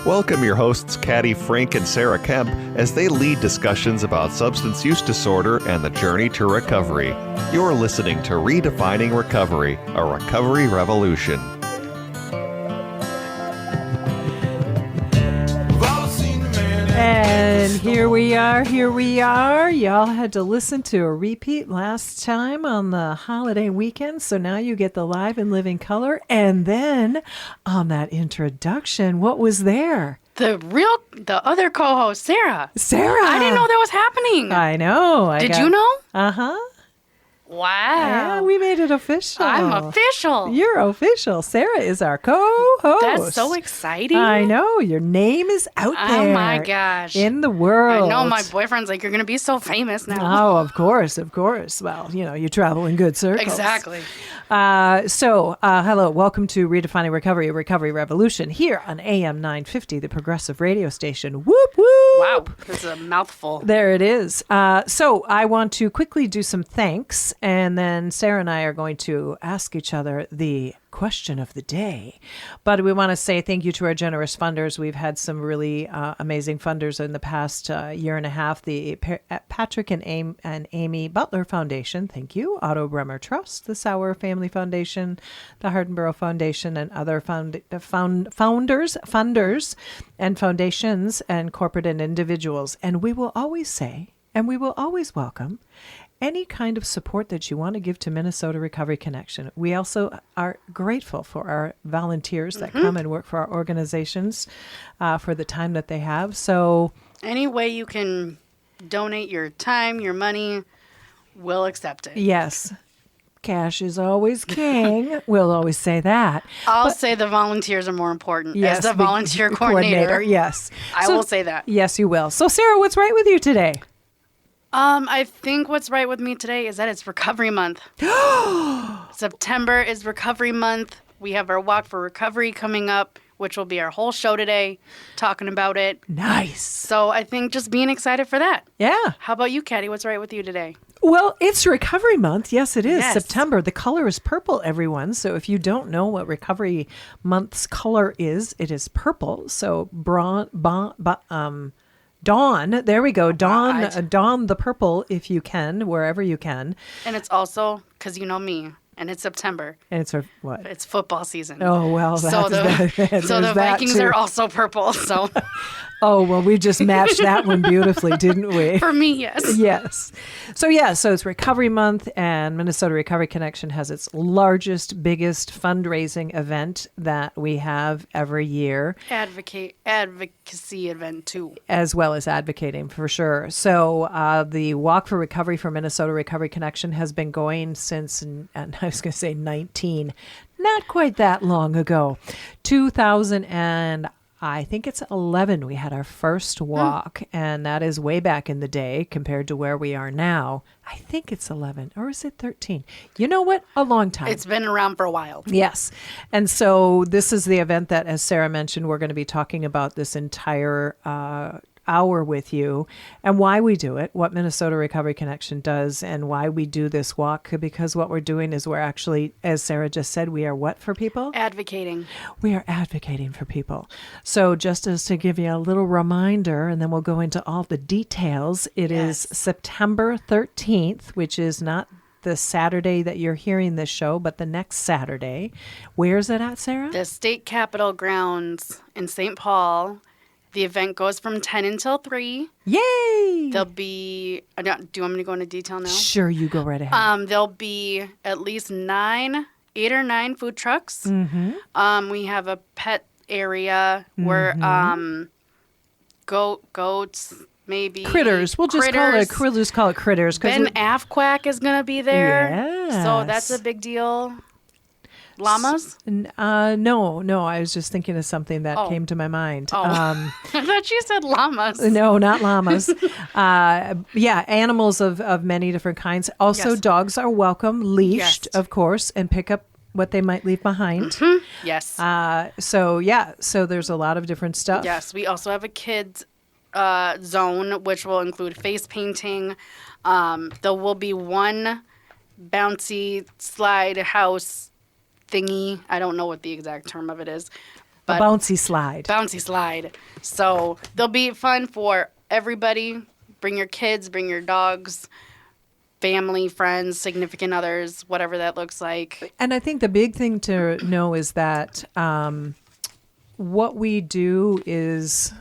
Welcome your hosts, Caddy Frank and Sarah Kemp, as they lead discussions about substance use disorder and the journey to recovery. You're listening to Redefining Recovery, a recovery revolution. And here we are. Y'all had to listen to a repeat last time on the holiday weekend, so now you get the live and living color. And then on that introduction, what was there? The other co-host, Sarah. I didn't know that was happening. I know. Did you know? Uh-huh. Wow. Yeah, we made it official. I'm official. You're official. Sarah is our co-host. That's so exciting. I know. Your name is out there. Oh, my gosh. In the world. I know. My boyfriend's like, you're going to be so famous now. Oh, of course. Well, you travel in good circles. Exactly. Hello. Welcome to Redefining Recovery, a recovery revolution here on AM 950, the progressive radio station. Whoop, whoop. Wow. That's a mouthful. There it is. So I want to quickly do some thanks, and then Sarah and I are going to ask each other the question of the day. But we want to say thank you to our generous funders. We've had some really amazing funders in the past year and a half. The Patrick and Amy Butler Foundation, thank you. Otto Bremer Trust, the Sauer Family Foundation, the Hardenborough Foundation, and other funders and foundations and corporate and individuals. And we will always say, and we will always welcome, any kind of support that you want to give to Minnesota Recovery Connection. We also are grateful for our volunteers that come and work for our organizations for the time that they have. So any way you can donate your time, your money, we'll accept it. yes, cash is always king. We'll always say that. I'll say the volunteers are more important. Yes, as the volunteer coordinator. Yes. I will say that. Yes, you will. So Sarah, what's right with you today? I think what's right with me today is that it's Recovery Month. September is Recovery Month. We have our Walk for Recovery coming up, which will be our whole show today, talking about it. Nice. So I think just being excited for that. Yeah. How about you, Caddy? What's right with you today? Well, it's Recovery Month. Yes, it is. Yes. September. The color is purple, everyone. So if you don't know what Recovery Month's color is, it is purple. So Dawn, there we go. Dawn the purple if you can, wherever you can. And it's also, because you know me, and it's September. And it's what? It's football season. Oh, well, so the Vikings are also purple. So oh, well, we just matched that one beautifully, didn't we? For me, yes. Yes. So it's Recovery Month, and Minnesota Recovery Connection has its largest, biggest fundraising event that we have every year. Advocacy event, too. As well as advocating, for sure. So the Walk for Recovery for Minnesota Recovery Connection has been going since, and I was going to say 19, not quite that long ago, 2000 and I think it's 11. We had our first walk, and that is way back in the day compared to where we are now. I think it's 11, or is it 13? You know what? A long time. It's been around for a while. Yes. And so this is the event that, as Sarah mentioned, we're going to be talking about this entire hour with you and why we do it, what Minnesota Recovery Connection does, and why we do this walk, because what we're doing is we're actually, as Sarah just said, we are what for people? Advocating. We are advocating for people. So just as to give you a little reminder, and then we'll go into all the details, it is September 13th, which is not the Saturday that you're hearing this show, but the next Saturday. Where's it at, Sarah? The State Capitol grounds in St. Paul. The event goes from 10 until 3. Yay! There'll be... Do you want me to go into detail now? Sure, you go right ahead. There'll be at least 8 or 9 food trucks. Mm-hmm. We have a pet area where goats, maybe... Critters. We'll just call it critters. Ben Afquack is going to be there. Yes. So that's a big deal. Llamas? No. I was just thinking of something that came to my mind. I thought you said llamas. No, not llamas. Animals of many different kinds. Also, dogs are welcome, leashed, of course, and pick up what they might leave behind. Mm-hmm. Yes. So there's a lot of different stuff. Yes, we also have a kids zone, which will include face painting. There will be one bouncy slide house thingy. I don't know what the exact term of it is. A bouncy slide. Bouncy slide. So they'll be fun for everybody. Bring your kids, bring your dogs, family, friends, significant others, whatever that looks like. And I think the big thing to know is that what we do is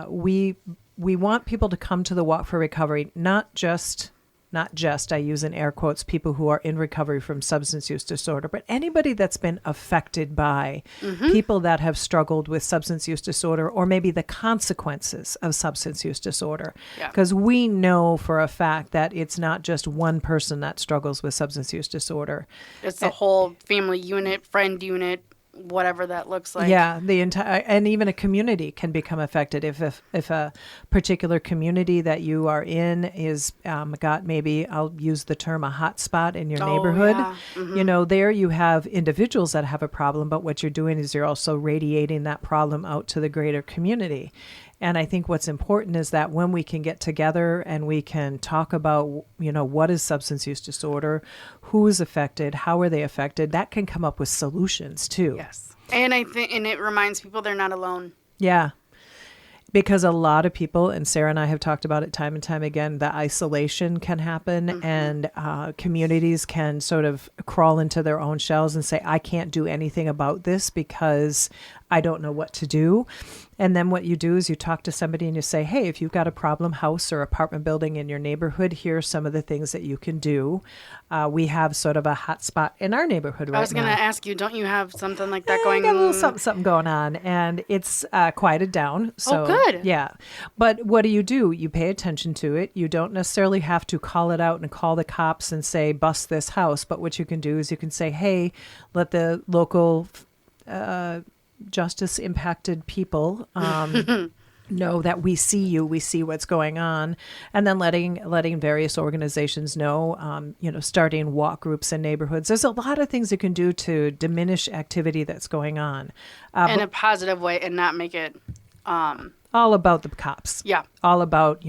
we want people to come to the Walk for Recovery, not just, I use in air quotes, people who are in recovery from substance use disorder, but anybody that's been affected by people that have struggled with substance use disorder or maybe the consequences of substance use disorder. Because we know for a fact that it's not just one person that struggles with substance use disorder. It's a whole family unit, friend unit, whatever that looks like. Yeah, the entire, and even a community can become affected if a particular community that you are in is got, maybe I'll use the term, a hot spot in your neighborhood. Yeah. You know, there you have individuals that have a problem, but what you're doing is you're also radiating that problem out to the greater community. And I think what's important is that when we can get together and we can talk about, you know, what is substance use disorder, who is affected, how are they affected, that can come up with solutions too. Yes. And I think, and it reminds people they're not alone. Yeah. Because a lot of people, and Sarah and I have talked about it time and time again, the isolation can happen and communities can sort of crawl into their own shells and say, I can't do anything about this because I don't know what to do. And then what you do is you talk to somebody and you say, hey, if you've got a problem house or apartment building in your neighborhood, here are some of the things that you can do. We have sort of a hot spot in our neighborhood right now. I was going to ask you, don't you have something like that going on? on? A little something going on, and it's quieted down. So, good. Yeah. But what do? You pay attention to it. You don't necessarily have to call it out and call the cops and say, bust this house. But what you can do is you can say, hey, let the local justice impacted people know that we see you, we see what's going on, and then letting various organizations know, starting walk groups in neighborhoods. There's a lot of things you can do to diminish activity that's going on. In a positive way and not make it... all about the cops. Yeah. All about,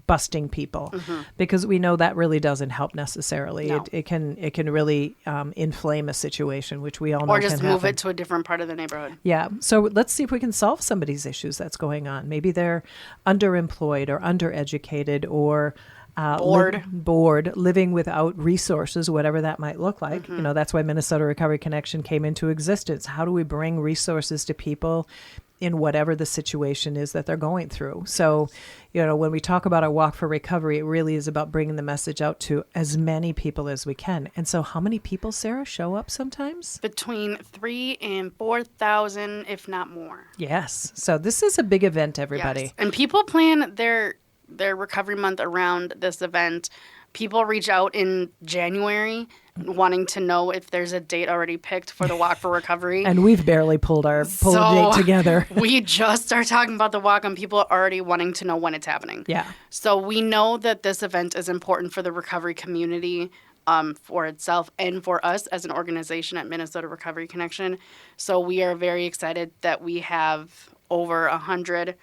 busting people, because we know that really doesn't help necessarily. No. It can really inflame a situation, which we all know or just can move happen. it to a different part of the neighborhood. Yeah. So let's see if we can solve somebody's issues that's going on. Maybe they're underemployed or undereducated or bored, living without resources, whatever that might look like. That's why Minnesota Recovery Connection came into existence. How do we bring resources to people in whatever the situation is that they're going through? So, when we talk about our Walk for Recovery, it really is about bringing the message out to as many people as we can. And so how many people, Sarah, show up sometimes? Between 3,000 and 4,000, if not more. Yes. So this is a big event, everybody. Yes. And people plan their recovery month around this event. People reach out in January wanting to know if there's a date already picked for the Walk for Recovery. And we've barely pulled a date together. We just start talking about the walk and people are already wanting to know when it's happening. Yeah. So we know that this event is important for the recovery community, for itself and for us as an organization at Minnesota Recovery Connection. So we are very excited that we have over 100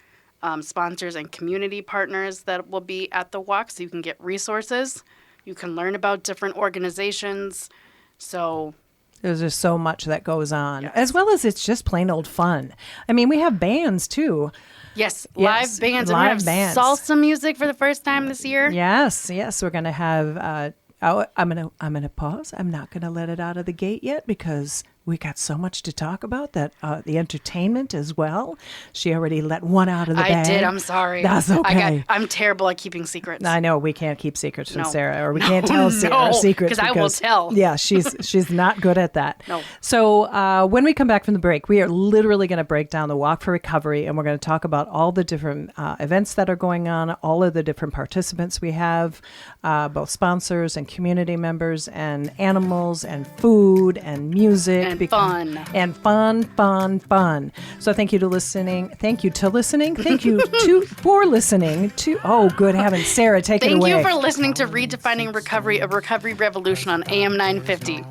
sponsors and community partners that will be at the walk, so you can get resources. You can learn about different organizations. So there's just so much that goes on, yes. as well as it's just plain old fun. I mean, we have bands too. Yes, live bands. And we have salsa music for the first time this year. Yes. We're going to have. I'm gonna pause. I'm not gonna let it out of the gate yet because we got so much to talk about. That the entertainment as well. She already let one out of the bag. I did. I'm sorry. That's okay. I'm terrible at keeping secrets. I know we can't keep secrets from Sarah, or we No, can't tell Sarah secrets because I will tell. Yeah, she's not good at that. No. So when we come back from the break, we are literally going to break down the Walk for Recovery, and we're going to talk about all the different events that are going on, all of the different participants we have, both sponsors and community members, and animals and food and music. And fun. And fun. So thank you to listening. Thank you for listening to, oh, good heavens. Sarah, take it away. Thank you for listening to Redefining Recovery, a recovery revolution on AM 950.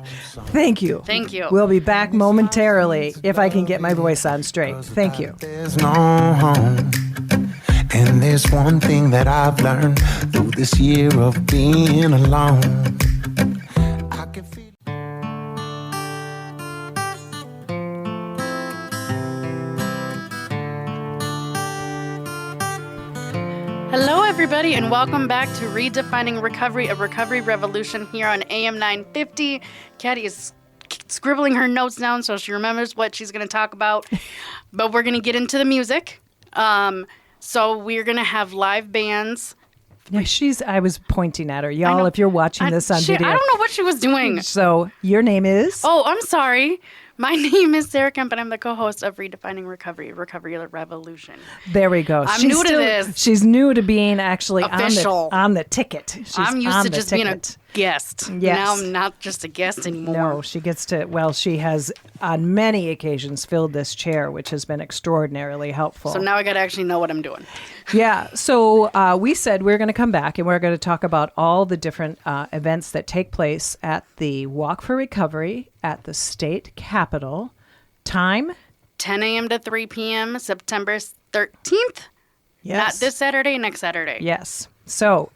Thank you. Thank you. We'll be back momentarily if I can get my voice on straight. Thank you. There's no home. And there's one thing that I've learned through this year of being alone. I can feel everybody, and welcome back to Redefining Recovery, a recovery revolution here on AM 950. Caddy is scribbling her notes down so she remembers what she's going to talk about. But we're going to get into the music. So we're going to have live bands. Yeah, I was pointing at her. Y'all, if you're watching this on video. I don't know what she was doing. So your name is? Oh, I'm sorry. My name is Sarah Kemp, and I'm the co-host of Redefining Recovery, Recovery Revolution. There we go. I'm new to this. She's new to being actually official on the ticket. I'm used to just being a guest. Yes. Now I'm not just a guest anymore. No, she gets to, well, she has on many occasions filled this chair, which has been extraordinarily helpful. So now I got to actually know what I'm doing. Yeah. So we said we're going to come back and we're going to talk about all the different events that take place at the Walk for Recovery at the state capitol. Time? 10 a.m. to 3 p.m., September 13th. Yes. Not this Saturday, next Saturday. Yes. So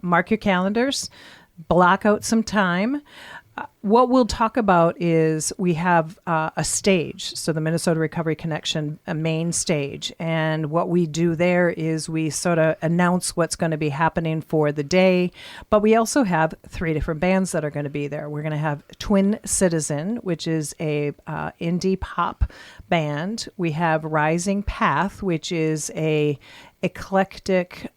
mark your calendars, block out some time. What we'll talk about is we have a stage, so the Minnesota Recovery Connection, a main stage. And what we do there is we sort of announce what's going to be happening for the day. But we also have 3 different bands that are going to be there. We're going to have Twin Citizen, which is a indie pop band. We have Rising Path, which is a eclectic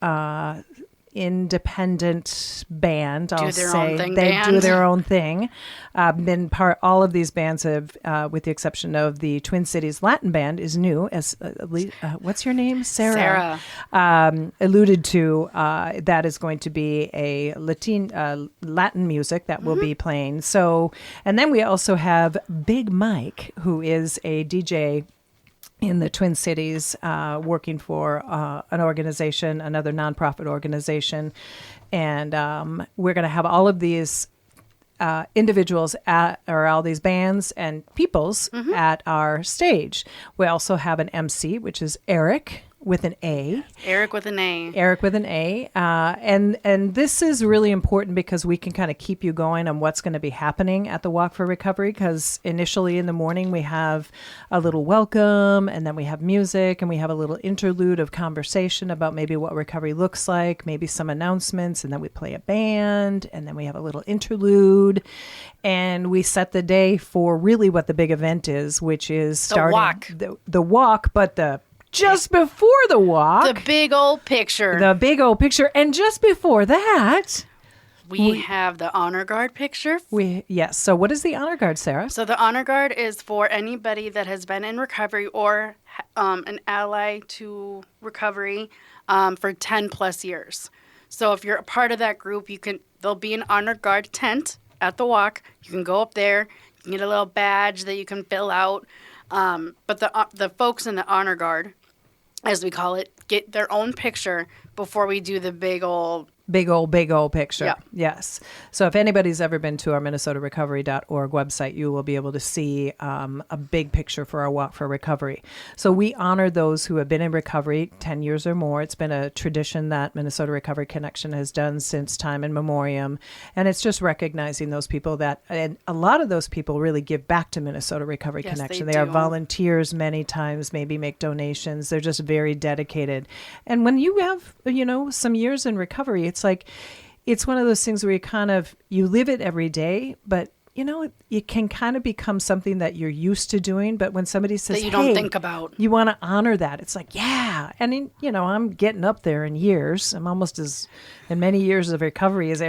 independent band. I'll say they do their own thing. All of these bands have, with the exception of the Twin Cities Latin Band, is new. As what's your name, Sarah? Alluded to, that is going to be a Latin music that will be playing. So, and then we also have Big Mike, who is a DJ in the Twin Cities, working for an organization, another nonprofit organization. And we're going to have all of these individuals or all these bands and peoples at our stage. We also have an MC, which is Eric with an A. Eric with an A. Eric with an A. And this is really important because we can kind of keep you going on what's going to be happening at the Walk for Recovery, because initially in the morning we have a little welcome, and then we have music, and we have a little interlude of conversation about maybe what recovery looks like, maybe some announcements, and then we play a band, and then we have a little interlude, and we set the day for really what the big event is, which is starting the walk, but just before the walk. The big old picture. And just before that, we have the Honor Guard picture. Yes. So what is the Honor Guard, Sarah? So the Honor Guard is for anybody that has been in recovery or an ally to recovery for 10 plus years. So if you're a part of that group, there'll be an Honor Guard tent at the walk. You can go up there. You can get a little badge that you can fill out. But the folks in the Honor Guard, as we call it, get their own picture before we do the big old picture. Yeah. Yes. So if anybody's ever been to our minnesotarecovery.org website, you will be able to see a big picture for our Walk for Recovery. So we honor those who have been in recovery 10 years or more. It's been a tradition that Minnesota Recovery Connection has done since time immemorial. And it's just recognizing those people and a lot of those people really give back to Minnesota Recovery Connection. They are volunteers many times, maybe make donations. They're just very dedicated. And when you have, some years in recovery, it's one of those things where you live it every day, but it can kind of become something that you're used to doing. But when somebody says, that you don't think about, you want to honor that. It's like, yeah. And I'm getting up there in years. I'm almost in many years of recovery as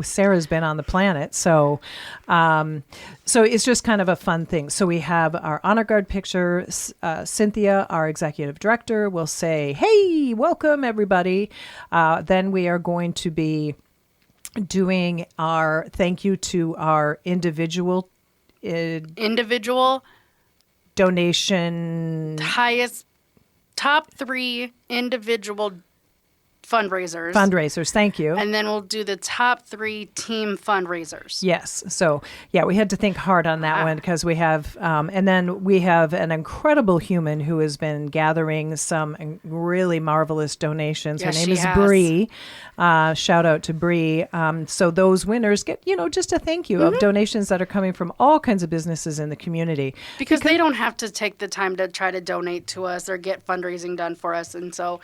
Sarah's been on the planet. So it's just kind of a fun thing. So we have our Honor Guard picture. Cynthia, our executive director, will say, "Hey, welcome everybody." Then we are going to be doing our thank you to our individual donation, highest top 3 individual fundraisers. Thank you. And then we'll do the top 3 team fundraisers. Yes. So yeah, we had to think hard on that one because we have, and then we have an incredible human who has been gathering some really marvelous donations. Yes, her name is Bree. Shout out to Bree. So those winners get, just a thank you of donations that are coming from all kinds of businesses in the community. Because they don't have to take the time to try to donate to us or get fundraising done for us. And so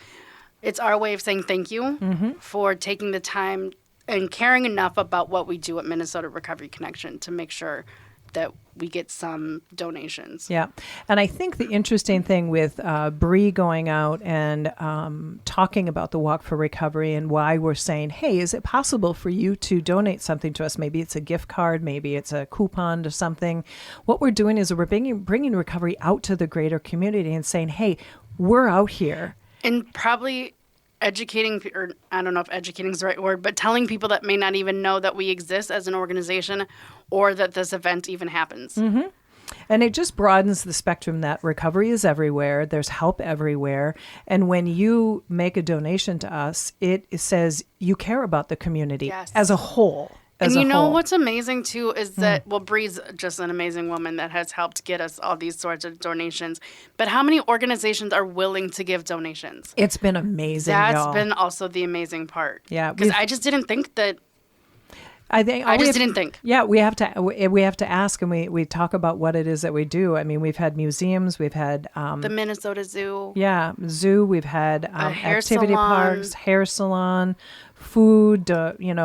it's our way of saying thank you for taking the time and caring enough about what we do at Minnesota Recovery Connection to make sure that we get some donations. Yeah. And I think the interesting thing with Bree going out and talking about the Walk for Recovery and why we're saying, hey, is it possible for you to donate something to us? Maybe it's a gift card, maybe it's a coupon to something. What we're doing is we're bringing recovery out to the greater community and saying, hey, we're out here. And probably educating, or I don't know if educating is the right word, but telling people that may not even know that we exist as an organization or that this event even happens. And it just broadens the spectrum that recovery is everywhere. There's help everywhere. And when you make a donation to us, it says you care about the community as a whole. And you know what's amazing too is that, well, Bree's just an amazing woman that has helped get us all these sorts of donations. But how many organizations are willing to give donations? It's been amazing. That's been also the amazing part. Yeah. Because I just didn't think that. I just didn't think. Yeah, we have to ask, and we talk about what it is that we do. I mean, we've had museums, we've had the Minnesota Zoo. Yeah, zoo. We've had activity salon. parks, hair salon, food, Domino's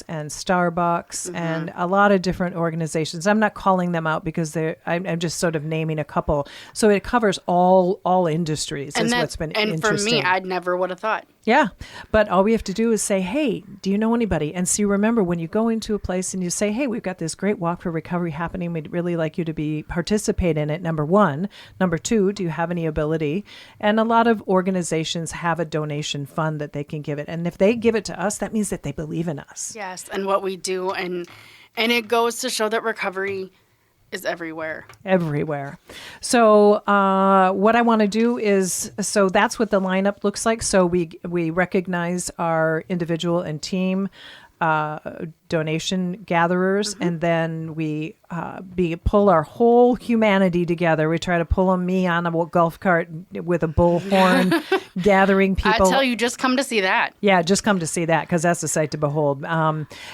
and Starbucks, and a lot of different organizations. I'm not calling them out because I'm just sort of naming a couple. So it covers all industries. And what's been and interesting. for me, I never would have thought. Yeah, but all we have to do is say, hey, do you know anybody? And see, remember, when you go into a place and you say, hey, we've got this great Walk for Recovery happening, we'd really like you to participate in it, number one. Number two, do you have any ability? And a lot of organizations have a donation fund that they can give it. And if they give it to us, that means that they believe in us. Yes, and what we do. And it goes to show that recovery is everywhere. Everywhere. So what I want to do is, so that's what the lineup looks like. So we recognize our individual and team donation gatherers, and then we pull our whole humanity together. We try to pull me on a golf cart with a bullhorn, gathering people. I tell you, just come to see that. Yeah, just come to see that, because that's a sight to behold.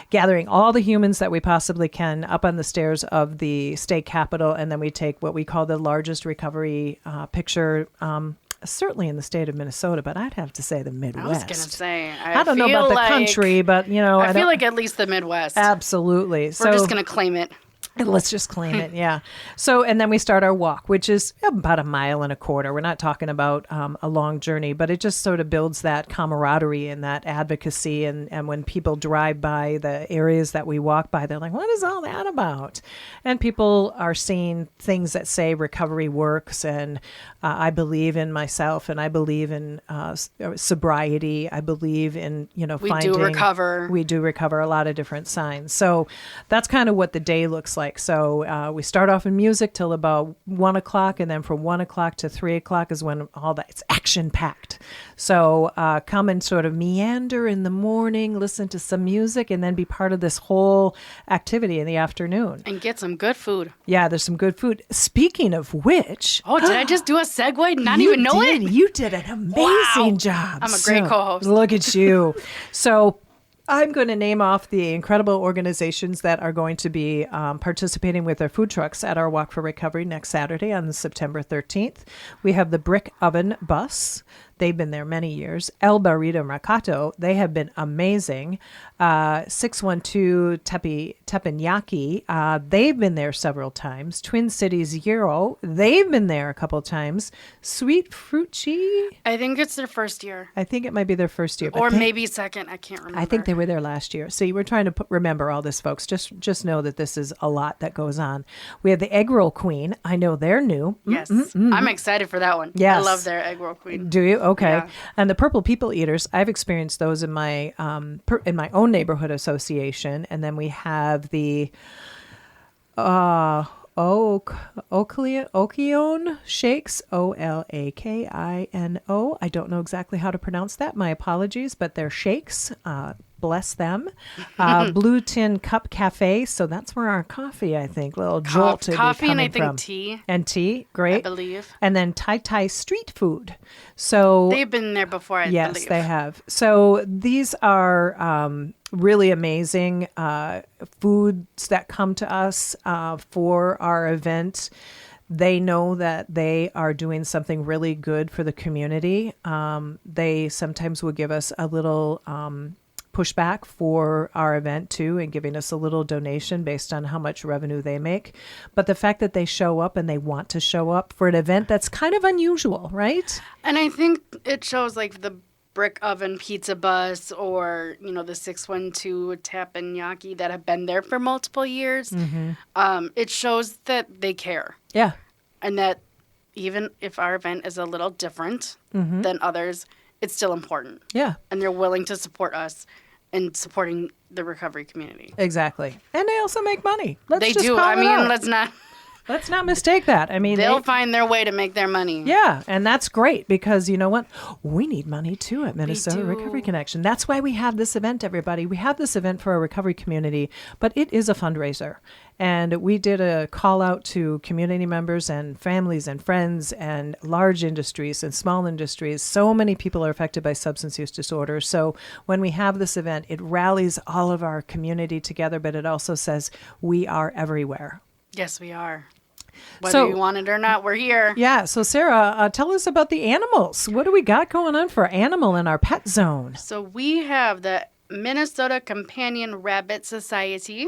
Gathering all the humans that we possibly can up on the stairs of the state capitol, and then we take what we call the largest recovery picture, certainly in the state of Minnesota, but I'd have to say the Midwest. I was going to say, I don't know about the country, but I feel like at least the Midwest. Absolutely. We're just going to claim it. Let's just claim it, yeah. So, and then we start our walk, which is about 1.25 miles. We're not talking about a long journey, but it just sort of builds that camaraderie and that advocacy. And when people drive by the areas that we walk by, they're like, what is all that about? And people are seeing things that say recovery works, and I believe in myself, and I believe in sobriety. I believe in, We finding. We do recover a lot of different signs. So that's kind of what the day looks like. So we start off in music till about 1 o'clock, and then from 1 o'clock to 3 o'clock is when all that, it's action packed. So come and sort of meander in the morning, listen to some music, and then be part of this whole activity in the afternoon. And get some good food. Yeah, there's some good food. Speaking of which. Oh, did I just do a segue? Not even know it? You did an amazing job. I'm a great co-host. Look at you. So I'm going to name off the incredible organizations that are going to be participating with their food trucks at our Walk for Recovery next Saturday on September 13th. We have the Brick Oven Bus. They've been there many years. El Burrito Mercato, they have been amazing. 612 Teppanyaki, they've been there several times. Twin Cities Euro, they've been there a couple times. Sweet Fruit Chi, I think it's their first year. I think it might be their first year. Or maybe second, I can't remember. I think they were there last year. So you were trying to remember all this, folks. Just know that this is a lot that goes on. We have the Egg Roll Queen. I know they're new. Yes. I'm excited for that one. Yes. I love their Egg Roll Queen. Do you? Okay. Yeah. And the Purple People Eaters, I've experienced those in my own neighborhood association. And then we have the Okion Shakes, Olakino. I don't know exactly how to pronounce that. My apologies, but they're shakes. Bless them. Blue Tin Cup Cafe. So that's where our coffee, I think, little jolt to coffee be and I coming from. think tea. And tea, great. I believe. And then Thai street food. So They've been there before, I yes, believe. they have. So these are really amazing foods that come to us for our event. They know that they are doing something really good for the community. They sometimes will give us a little pushback for our event too, and giving us a little donation based on how much revenue they make. But the fact that they show up and they want to show up for an event that's kind of unusual, right? And I think it shows like the Brick Oven Pizza Bus or, the 612 Teppanyaki that have been there for multiple years. It shows that they care. Yeah. And that even if our event is a little different than others, it's still important. Yeah. And they're willing to support us in supporting the recovery community. Exactly. And they also make money. They do. I mean, let's not mistake that. I mean, they'll find their way to make their money. Yeah, and that's great because you know what? We need money too at Minnesota Recovery Connection. That's why we have this event, everybody. We have this event for our recovery community, but it is a fundraiser. And we did a call out to community members and families and friends and large industries and small industries. So many people are affected by substance use disorder. So when we have this event, it rallies all of our community together, but it also says we are everywhere. Yes, we are. Whether you want it or not, we're here. Yeah. So, Sarah, tell us about the animals. What do we got going on for animal in our pet zone? So we have the Minnesota Companion Rabbit Society,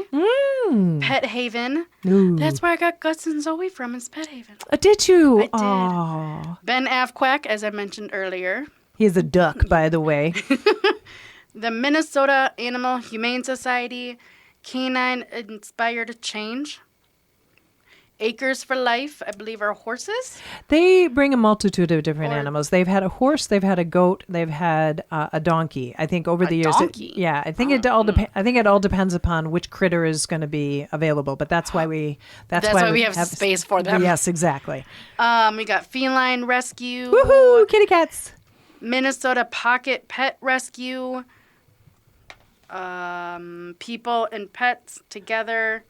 Pet Haven. Ooh. That's where I got Gus and Zoe from, is Pet Haven. Did you? I did. Aww. Ben Afquack, as I mentioned earlier. He's a duck, by the way. The Minnesota Animal Humane Society, Canine Inspired Change. Acres for Life, I believe, are horses. They bring a multitude of different animals. They've had a horse, they've had a goat, they've had a donkey. I think over the years, donkey? I think it all I think it all depends upon which critter is going to be available. But that's why we why we have space for them. Yes, exactly. We got Feline Rescue. Woohoo! Kitty cats. Minnesota Pocket Pet Rescue. People and Pets Together.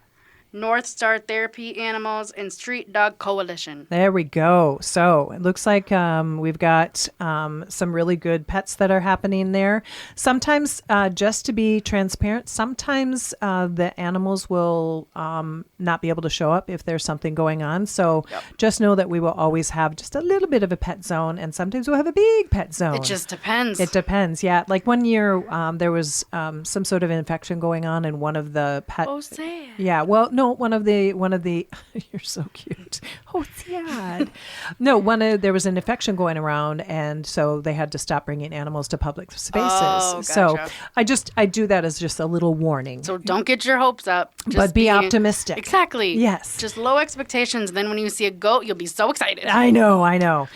North Star Therapy Animals, and Street Dog Coalition. There we go. So it looks like we've got some really good pets that are happening there. Sometimes, just to be transparent, sometimes the animals will not be able to show up if there's something going on. So just know that we will always have just a little bit of a pet zone, and sometimes we'll have a big pet zone. It just depends. It depends, yeah. Like one year, there was some sort of infection going on in one of the pet. Oh, sad. Yeah, well, no, one of the you're so cute. Oh, sad. No, there was an infection going around, and so they had to stop bringing animals to public spaces. Oh, gotcha. So I do that as just a little warning. So don't get your hopes up. But be optimistic. Exactly. Yes. Just low expectations. Then when you see a goat, you'll be so excited. I know.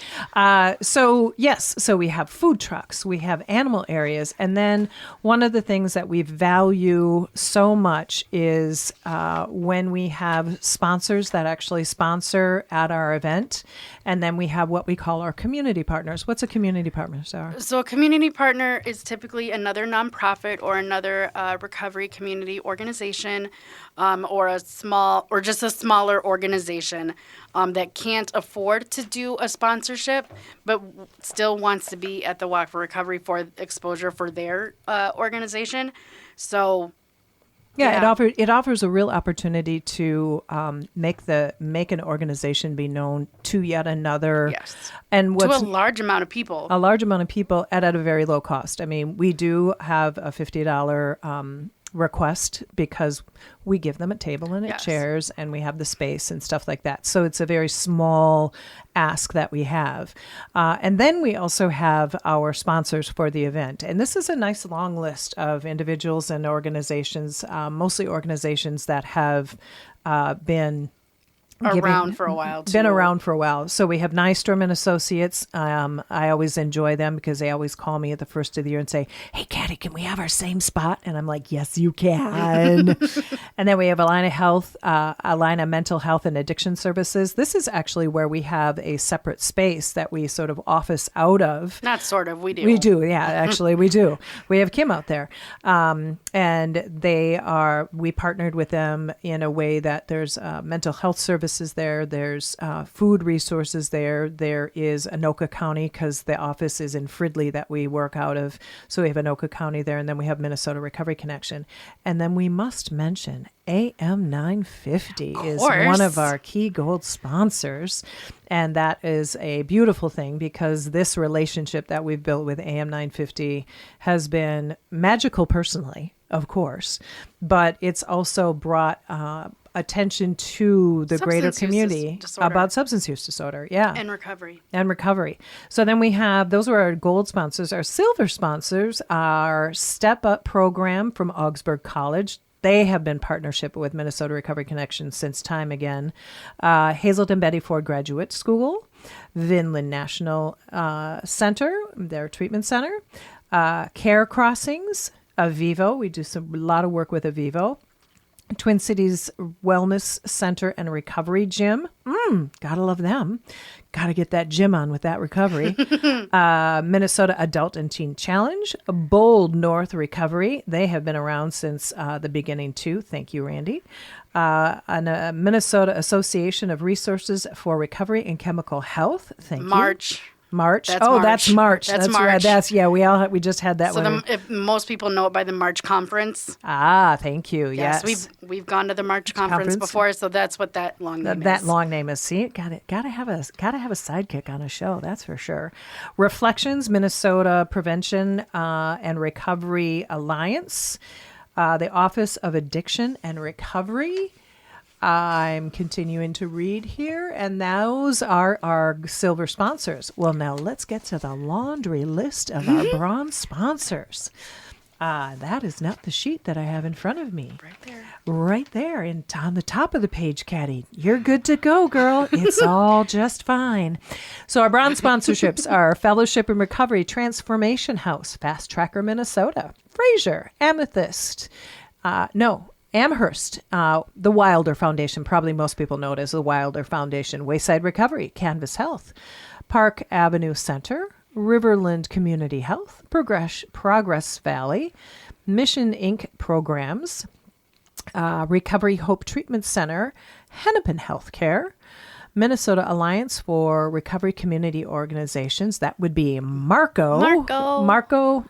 So we have food trucks, we have animal areas, and then one of the things that we value so much is when we have sponsors that actually sponsor at our event, and then we have what we call our community partners. What's a community partner, Sarah? So a community partner is typically another nonprofit or another recovery community organization, or a smaller organization that can't afford to do a sponsorship, but still wants to be at the Walk for Recovery for exposure for their organization. So. Yeah, it offers a real opportunity to make an organization be known to yet another, and to a large amount of people. A large amount of people at a very low cost. I mean, we do have a $50 request because we give them a table and chairs, and we have the space and stuff like that. So it's a very small ask that we have. And then we also have our sponsors for the event. And this is a nice long list of individuals and organizations, mostly organizations that have been around for a while, too. Been around for a while. So we have Nystrom and Associates. I always enjoy them because they always call me at the first of the year and say, "Hey, Katty, can we have our same spot?" And I'm like, "Yes, you can." And then we have Alina Health, Alina Mental Health and Addiction Services. This is actually where we have a separate space that we sort of office out of. Not sort of, we do. We do, yeah, actually we do. We have Kim out there. And we partnered with them in a way that there's mental health services services there. There's food resources there. There is Anoka County because the office is in Fridley that we work out of. So we have Anoka County there, and then we have Minnesota Recovery Connection. And then we must mention AM 950 is one of our key gold sponsors. And that is a beautiful thing because this relationship that we've built with AM 950 has been magical personally, of course, but it's also brought attention to the greater community about substance use disorder. Yeah. And recovery. And recovery. So then we have, those are our gold sponsors. Our silver sponsors, our Step Up program from Augsburg College. They have been partnership with Minnesota Recovery Connection since time again. Hazelton Betty Ford Graduate School, Vinland National Center, their treatment center, Care Crossings, Avivo. We do a lot of work with Avivo. Twin Cities Wellness Center and Recovery Gym. Gotta love them. Gotta get that gym on with that recovery. Minnesota Adult and Teen Challenge. Bold North Recovery. They have been around since the beginning too. Thank you, Randy. And Minnesota Association of Resources for Recovery and Chemical Health. Thank you. March. That's March. That's March. That's March. Right. We just had that so one. If most people know it by the March conference. Thank you. Yes. We've gone to the March conference before, so that's what that long name is. That long name is. See, gotta have a sidekick on a show. That's for sure. Reflections, Minnesota Prevention and Recovery Alliance, the Office of Addiction and Recovery. I'm continuing to read here, and those are our silver sponsors. Well, now let's get to the laundry list of our bronze sponsors. That is not the sheet that I have in front of me. Right there, and on the top of the page, Caddy. You're good to go, girl. It's all just fine. So our bronze sponsorships are Fellowship and Recovery Transformation House, Fast Tracker, Minnesota, Fraser, Amethyst, Amherst, the Wilder Foundation. Probably most people know it as the Wilder Foundation. Wayside Recovery, Canvas Health, Park Avenue Center, Riverland Community Health, Progress Valley, Mission Inc. Programs, Recovery Hope Treatment Center, Hennepin Healthcare, Minnesota Alliance for Recovery Community Organizations. That would be Marco,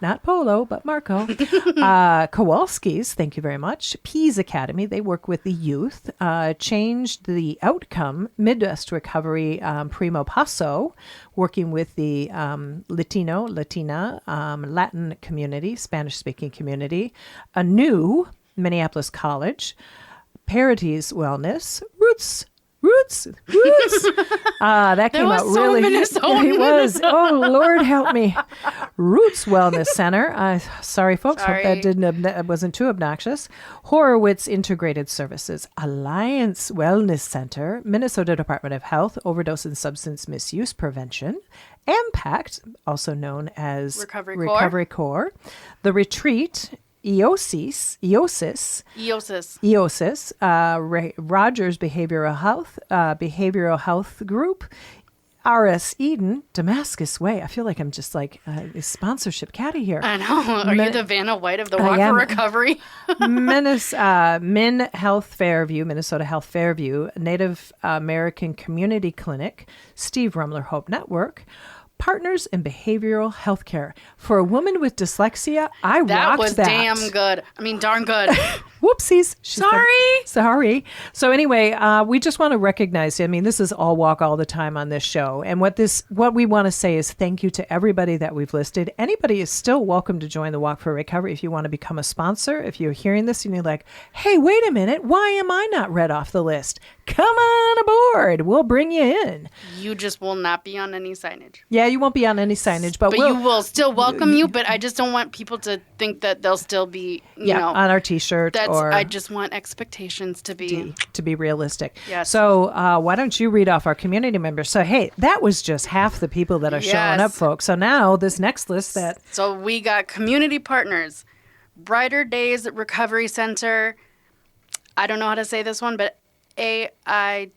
not Polo, but Marco. Kowalski's, thank you very much. Pease Academy, they work with the youth. Changed the Outcome, Midwest Recovery, Primo Paso, working with the Latina, Latin community, Spanish-speaking community. Anew, Minneapolis College. Parities Wellness, Roots. That came out really. Minnesota. It was. Oh, Lord help me. Roots Wellness Center. Sorry, folks. Hope that wasn't too obnoxious. Horowitz Integrated Services. Alliance Wellness Center. Minnesota Department of Health. Overdose and Substance Misuse Prevention. AMPACT, also known as Recovery Corps. The Retreat. Eosis, Rogers Behavioral Health Group, R.S. Eden, Damascus Way. I feel like I'm just like a sponsorship caddy here. I know. Are you the Vanna White of the Walk for Recovery? Min Health Fairview, Minnesota Health Fairview, Native American Community Clinic, Steve Rumler Hope Network, Partners in Behavioral Healthcare. For a woman with dyslexia, I rocked that. That was damn good. I mean, darn good. Whoopsies. Sorry. So anyway, we just want to recognize, I mean, this is all walk all the time on this show. And what we want to say is thank you to everybody that we've listed. Anybody is still welcome to join the Walk for Recovery if you want to become a sponsor. If you're hearing this and you're like, hey, wait a minute, why am I not read off the list? Come on aboard. We'll bring you in. You just will not be on any signage. Yeah, you won't be on any signage, but you will still welcome you. But I just don't want people to think that they'll still be, you know, on our T-shirt. I just want expectations to be realistic. Yes. So why don't you read off our community members? So hey, that was just half the people that are showing up, folks. So now this next list So we got community partners, Brighter Days Recovery Center. I don't know how to say this one, but AINGA,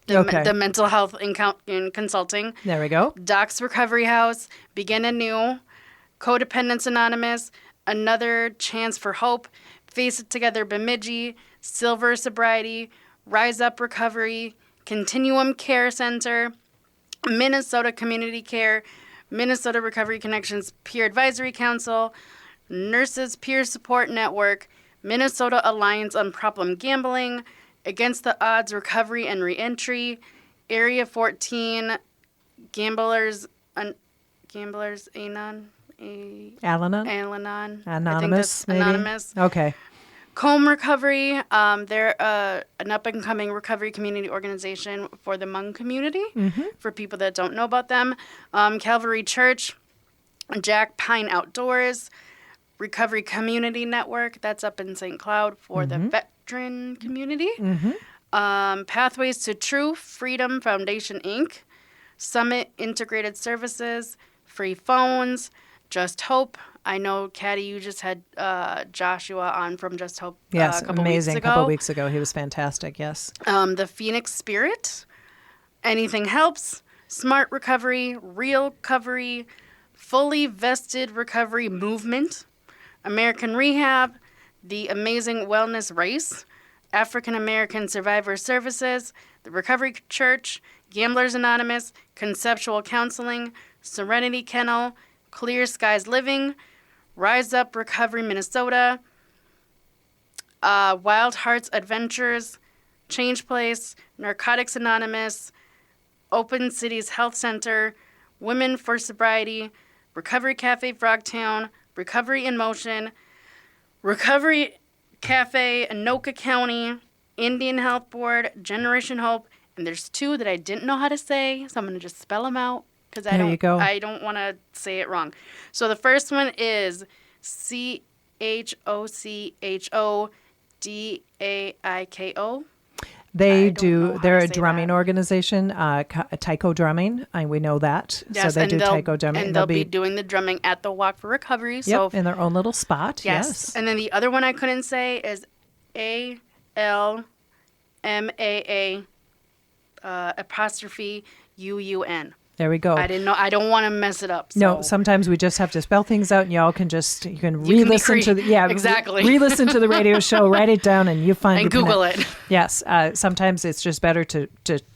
the Mental Health and Consulting. There we go. Docs Recovery House, Begin Anew, Codependence Anonymous, Another Chance for Hope, Face It Together Bemidji, Silver Sobriety, Rise Up Recovery, Continuum Care Center, Minnesota Community Care, Minnesota Recovery Connections Peer Advisory Council, Nurses Peer Support Network, Minnesota Alliance on Problem Gambling, Against the Odds Recovery and Reentry, Area 14, Gamblers Anon. Al-Anon? Al-Anon. Anonymous, maybe? Anonymous. Okay. Comb Recovery, they're an up-and-coming recovery community organization for the Hmong community, for people that don't know about them. Calvary Church, Jack Pine Outdoors, Recovery Community Network, that's up in St. Cloud for the veteran community. Pathways to True Freedom Foundation, Inc., Summit Integrated Services, Free Phones, Just Hope. I know, Caddy, you just had Joshua on from Just Hope Yes, a couple amazing. weeks ago. A couple weeks ago. He was fantastic, yes. The Phoenix Spirit, Anything Helps, Smart Recovery, Real Recovery, Fully Vested Recovery Movement, American Rehab, The Amazing Wellness Race, African American Survivor Services, the Recovery Church, Gamblers Anonymous, Conceptual Counseling, Serenity Kennel, Clear Skies Living, Rise Up Recovery Minnesota, Wild Hearts Adventures, Change Place, Narcotics Anonymous, Open Cities Health Center, Women for Sobriety, Recovery Cafe Frogtown, Recovery in Motion, Recovery Cafe Anoka County, Indian Health Board, Generation Hope, and there's two that I didn't know how to say, so I'm going to just spell them out because I don't want to say it wrong. So the first one is CHOCHODAIKO. They're a drumming organization, taiko drumming. We know that. Yes, so they do taiko drumming. And they'll be doing the drumming at the Walk for Recovery. Yep, So in their own little spot. Yes. And then the other one I couldn't say is ALMAA apostrophe UUN. There we go. I didn't know. I don't want to mess it up. So. No, sometimes we just have to spell things out, and y'all can re-listen to the exactly re-listen to the radio show, write it down, and you find and Google it. Yes, sometimes it's just better to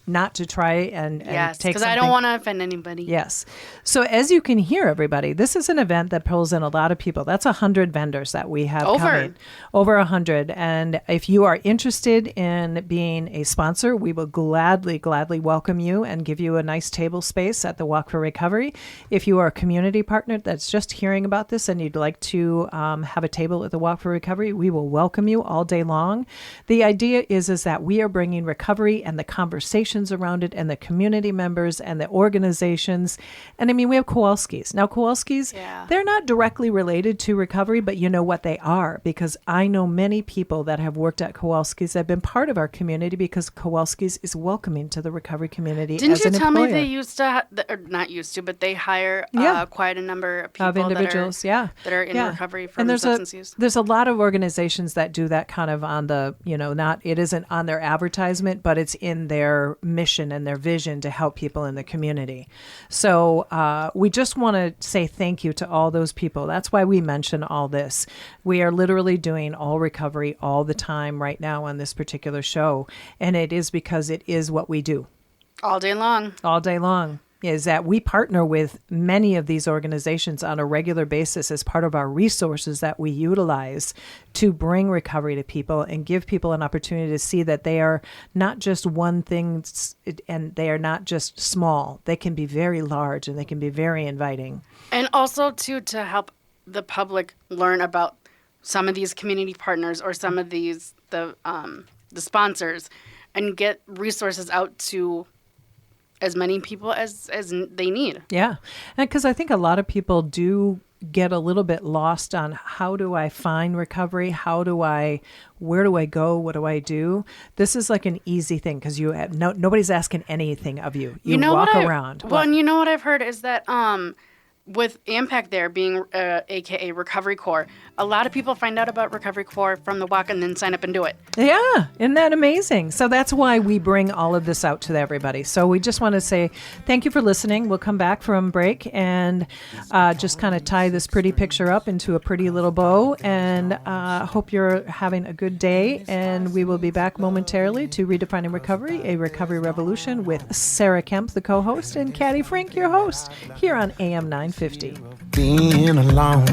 not to try and yes, take because I don't want to offend anybody. Yes. So as you can hear, everybody, this is an event that pulls in a lot of people. That's 100 vendors that we have coming. Over 100. And if you are interested in being a sponsor, we will gladly welcome you and give you a nice table space at the Walk for Recovery. If you are a community partner that's just hearing about this and you'd like to have a table at the Walk for Recovery, we will welcome you all day long. The idea is that we are bringing recovery and the conversations around it and the community members and the organizations. And I mean, we have Kowalski's. Now, Kowalski's, they're not directly related to recovery, but you know what they are, because I know many people that have worked at Kowalski's that have been part of our community because Kowalski's is welcoming to the recovery community as an employer. Didn't you tell me they used to, or not used to, but they hire quite a number of people individuals, that are in recovery from substance use? There's a lot of organizations that do that kind of on the, it isn't on their advertisement, but it's in their mission and their vision to help people in the community. So we just want to say thank you to all those people. That's why we mention all this. We are literally doing all recovery all the time right now on this particular show. And it is because it is what we do. All day long. All day long. Is that we partner with many of these organizations on a regular basis as part of our resources that we utilize to bring recovery to people and give people an opportunity to see that they are not just one thing and they are not just small. They can be very large and they can be very inviting. And also, too, to help the public learn about some of these community partners or some of these, the sponsors, and get resources out to as many people as they need. Yeah. And because I think a lot of people do get a little bit lost on how do I find recovery? Where do I go? What do I do? This is like an easy thing because you have nobody's asking anything of you. You walk around. Well, and you know what I've heard is that with Impact there being AKA Recovery Corps, a lot of people find out about Recovery Corps from the walk and then sign up and do it. Yeah, isn't that amazing? So that's why we bring all of this out to everybody. So we just want to say thank you for listening. We'll come back from break and just kind of tie this pretty picture up into a pretty little bow, and hope you're having a good day. And we will be back momentarily to Redefining Recovery, a recovery revolution, with Sarah Kemp, the co-host, and Caddy Frank, your host, here on AM 950. Being alone.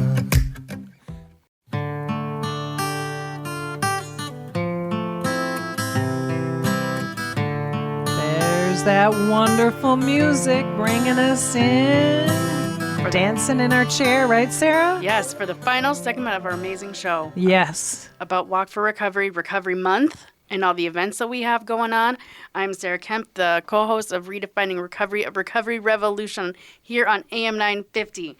There's that wonderful music bringing us in. We're dancing in our chair, right, Sarah? Yes, for the final segment of our amazing show. Yes. About Walk for Recovery, Recovery Month, and all the events that we have going on. I'm Sarah Kemp, the co-host of Redefining Recovery, a recovery revolution here on AM 950.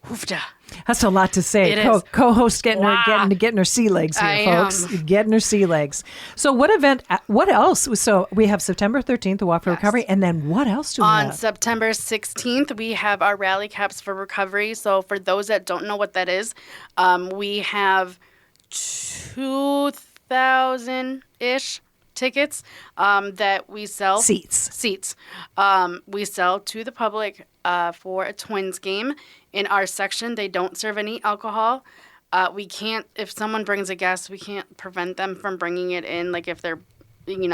Oofda. That's a lot to say. It is. Co-host getting her sea legs here, I folks. am. Getting her sea legs. So what else? So we have September 13th, the Walk for Yes. Recovery, and then what else do we On have? September 16th, we have our Rally Caps for Recovery. So for those that don't know what that is, we have 2,000-ish tickets that we sell. Seats. We sell to the public for a Twins game. In our section, they don't serve any alcohol. We can't, if someone brings a guest, we can't prevent them from bringing it in. Like if they're,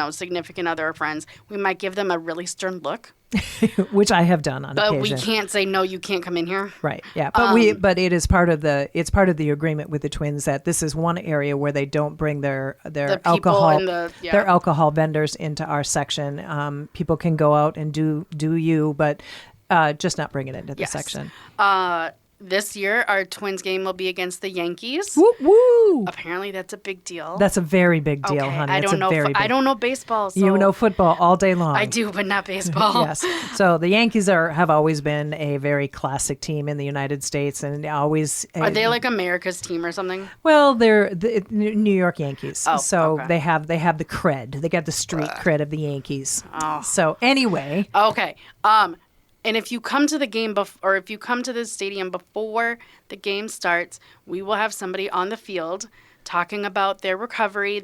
significant other or friends, we might give them a really stern look. Which I have done on But occasion. we can't say, no, you can't come in here. Right. Yeah. But but it is part of the agreement with the Twins that this is one area where they don't bring their people alcohol in their alcohol vendors into our section. People can go out and do you, but just not bring it into the Yes. section. This year, our Twins game will be against the Yankees. Woo woo! Apparently, that's a big deal. That's a very big deal, okay. honey. I It's don't a know. very big. I don't know baseball. So You know football all day long. I do, but not baseball. Yes. So the Yankees have always been a very classic team in the United States, and always Are they like America's team or something? Well, they're the New York Yankees. Oh, so okay. they have the cred. They got the street cred of the Yankees. Oh. So anyway, Okay. And if you come to the game or if you come to the stadium before the game starts, we will have somebody on the field talking about their recovery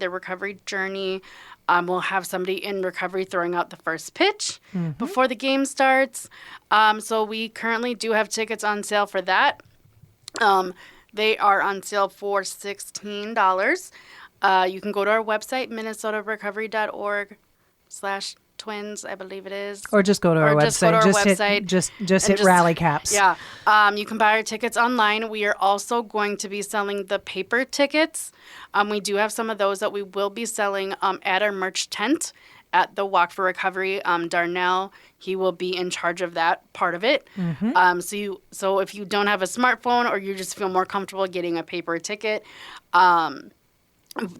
journey. We'll have somebody in recovery throwing out the first pitch before the game starts. So we currently do have tickets on sale for that. They are on sale for $16. You can go to our website, minnesotarecovery.org/twins, I believe it is. or just go to our just website. go to our Just website hit, just and hit Rally Caps. Yeah. You can buy our tickets online. We are also going to be selling the paper tickets. We do have some of those that we will be selling at our merch tent at the Walk for Recovery. Darnell, he will be in charge of that part of it. So if you don't have a smartphone or you just feel more comfortable getting a paper ticket,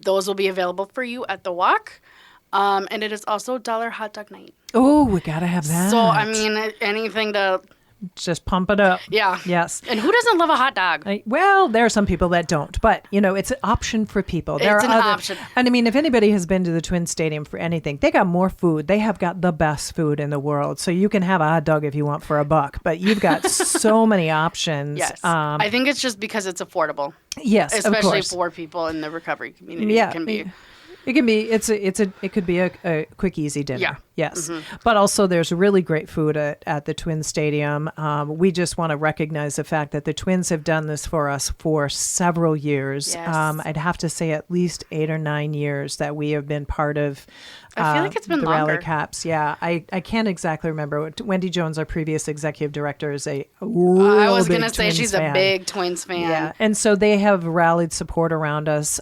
those will be available for you at the Walk. And it is also $1 hot dog night. Oh, we gotta have that. So, I mean, anything to... just pump it up. Yeah. Yes. And who doesn't love a hot dog? Well, there are some people that don't, but it's an option for people. There It's are an other, option. And I mean, if anybody has been to the Twin Stadium for anything, they got more food. They have got the best food in the world. So you can have a hot dog if you want for $1, but you've got so many options. Yes. I think it's just because it's affordable. Yes, Especially of course. for people in the recovery community. Yeah, It can be. It can be. It could be a quick, easy dinner. Yeah. Yes, but also there's really great food at the Twin Stadium. We just want to recognize the fact that the Twins have done this for us for several years. Yes. I'd have to say at least 8 or 9 years that we have been part of. I feel like it's been the longer. Rally Caps. Yeah, I can't exactly remember. Wendy Jones, our previous executive director, is a real I was big going to say Twins she's fan. a big Twins fan. Yeah, and so they have rallied support around us.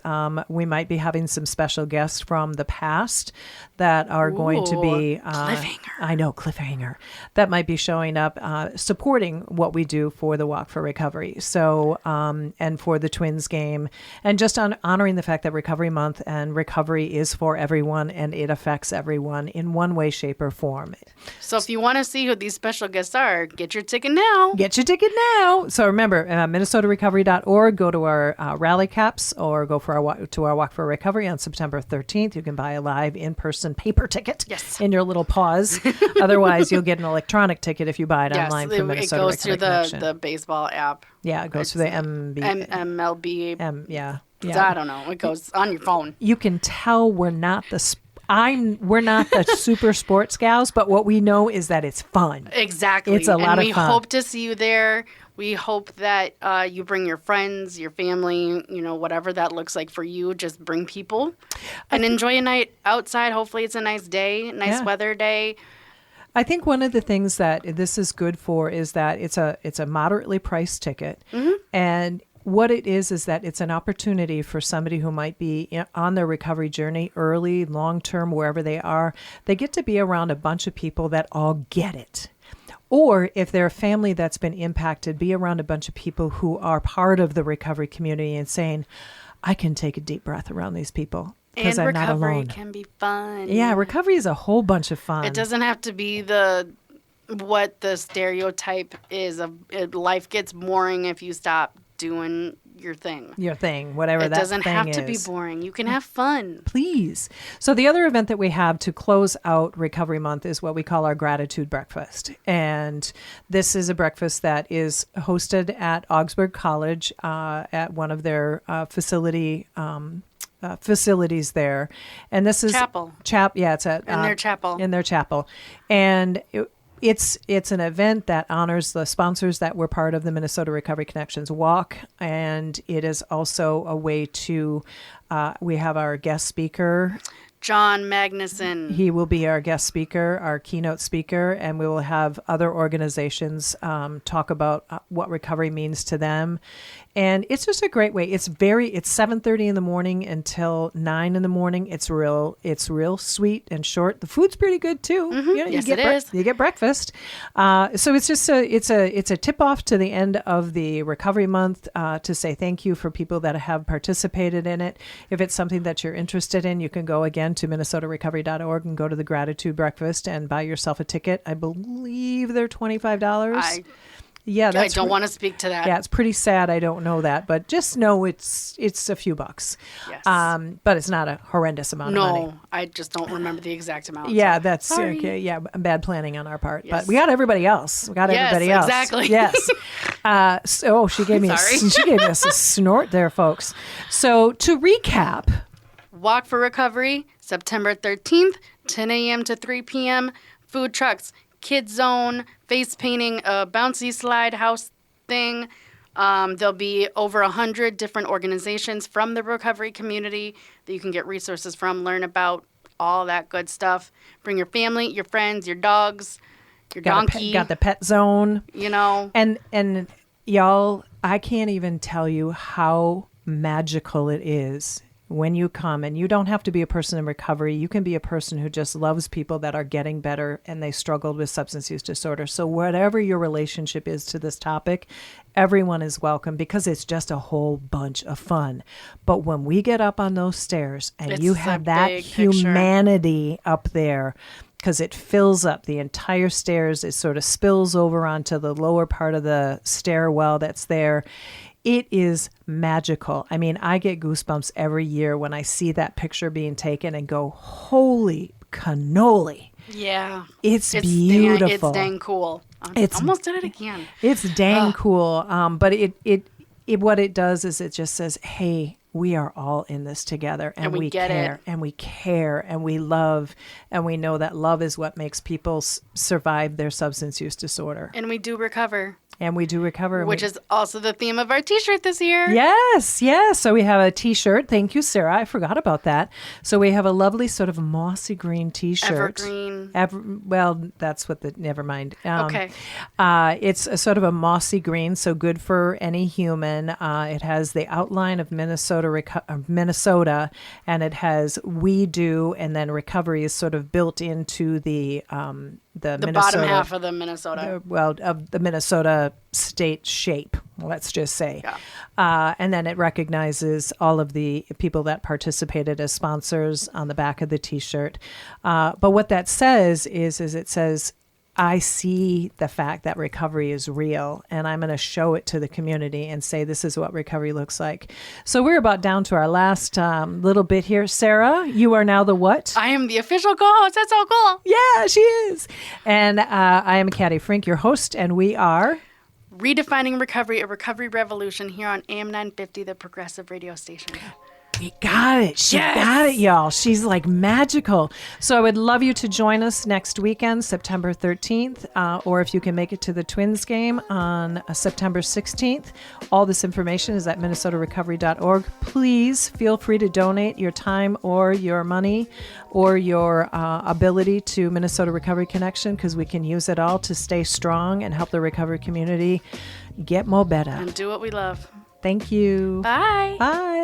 We might be having some special guests from the past that are going to be cliffhanger. I know, cliffhanger. That might be showing up, supporting what we do for the Walk for Recovery. So, and for the Twins game, and just honoring the fact that Recovery Month and recovery is for everyone, and it affects everyone in one way, shape, or form. So if you want to see who these special guests are, get your ticket now. Get your ticket now. So remember, minnesotarecovery.org, go to our Rally Caps or go to our Walk for Recovery on September 13th. You can buy a live in-person paper ticket Yes. in your little paws. Otherwise, you'll get an electronic ticket if you buy it Yes, online from Minnesota it goes Recovery through Connection. the baseball app. Yeah, it goes through the MLB. yeah. I don't know. It goes on your phone. You can tell we're not the super sports gals, but what we know is that it's fun. Exactly. It's a lot of we fun. hope to see you there. We hope that you bring your friends, your family, whatever that looks like for you. Just bring people and enjoy a night outside. Hopefully it's a nice day, nice weather day. I think one of the things that this is good for is that it's a moderately priced ticket. Mm-hmm. And what it is that it's an opportunity for somebody who might be on their recovery journey, early, long term, wherever they are. They get to be around a bunch of people that all get it. Or if they're a family that's been impacted, be around a bunch of people who are part of the recovery community and saying, I can take a deep breath around these people because I'm not alone. And recovery can be fun. Yeah, recovery is a whole bunch of fun. It doesn't have to be what the stereotype is. Life gets boring if you stop doing your thing. Whatever that thing is. It doesn't have to be boring. You can have fun. Please. So the other event that we have to close out Recovery Month is what we call our Gratitude Breakfast. And this is a breakfast that is hosted at Augsburg College at one of their facilities there. And this is Chapel. It's at In their chapel. In their chapel. And it's an event that honors the sponsors that were part of the Minnesota Recovery Connections Walk, and it is also a way to we have our guest speaker, John Magnuson. He will be our guest speaker, our keynote speaker, and we will have other organizations talk about what recovery means to them. And it's just a great way. It's 7:30 in the morning until 9 in the morning. It's real sweet and short. The food's pretty good too. Mm-hmm. Yes, it is. You get breakfast. So it's just it's a tip off to the end of the recovery month to say thank you for people that have participated in it. If it's something that you're interested in, you can go again to minnesotarecovery.org and go to the Gratitude Breakfast and buy yourself a ticket. I believe they're $25. I don't want to speak to that. Yeah, it's pretty sad. I don't know that, but just know it's a few bucks. Yes. But it's not a horrendous amount of money. No, I just don't remember the exact amount. Yeah, so. that's Sorry. okay. Yeah, bad planning on our part. Yes. But we got everybody else. Exactly. Yes. She gave me us a snort there, folks. So to recap, Walk for Recovery, September 13th, 10 a.m. to 3 p.m. Food trucks, Kids Zone, face painting, a bouncy slide house thing. There'll be over 100 different organizations from the recovery community that you can get resources from, learn about all that good stuff. Bring your family, your friends, your dogs, your donkey. Got the pet zone. And y'all, I can't even tell you how magical it is when you come. And you don't have to be a person in recovery. You can be a person who just loves people that are getting better and they struggled with substance use disorder. So whatever your relationship is to this topic, everyone is welcome because it's just a whole bunch of fun. But when we get up on those stairs and you have that humanity up there, because it fills up the entire stairs, it sort of spills over onto the lower part of the stairwell that's there. It is magical. I mean, I get goosebumps every year when I see that picture being taken and go, holy cannoli. Yeah. It's beautiful. It's dang cool. I almost did it again. It's dang cool. But it what it does is it just says, hey, we are all in this together and we care and we care and we love and we know that love is what makes people survive their substance use disorder. And we do recover. Which is also the theme of our T-shirt this year. Yes. So we have a T-shirt. Thank you, Sarah. I forgot about that. So we have a lovely sort of mossy green T-shirt. Evergreen. That's what never mind. Okay. It's a sort of a mossy green, so good for any human. It has the outline of Minnesota, and it has we do, and then recovery is sort of built into the bottom half of the Minnesota. Of the Minnesota state shape, let's just say. Yeah. And then it recognizes all of the people that participated as sponsors on the back of the T-shirt. But what that says is it says, I see the fact that recovery is real, and I'm going to show it to the community and say this is what recovery looks like. So we're about down to our last little bit here. Sarah, you are now the what? I am the official co-host. That's so cool. Yeah, she is. And I am Katty Frink, your host, and we are Redefining Recovery, a recovery revolution here on AM 950, the progressive radio station. We got it. She got it, y'all. She's like magical. So I would love you to join us next weekend, September 13th, or if you can make it to the Twins game on September 16th. All this information is at minnesotarecovery.org. Please feel free to donate your time or your money or your ability to Minnesota Recovery Connection, because we can use it all to stay strong and help the recovery community get more better. And do what we love. Thank you. Bye. Bye.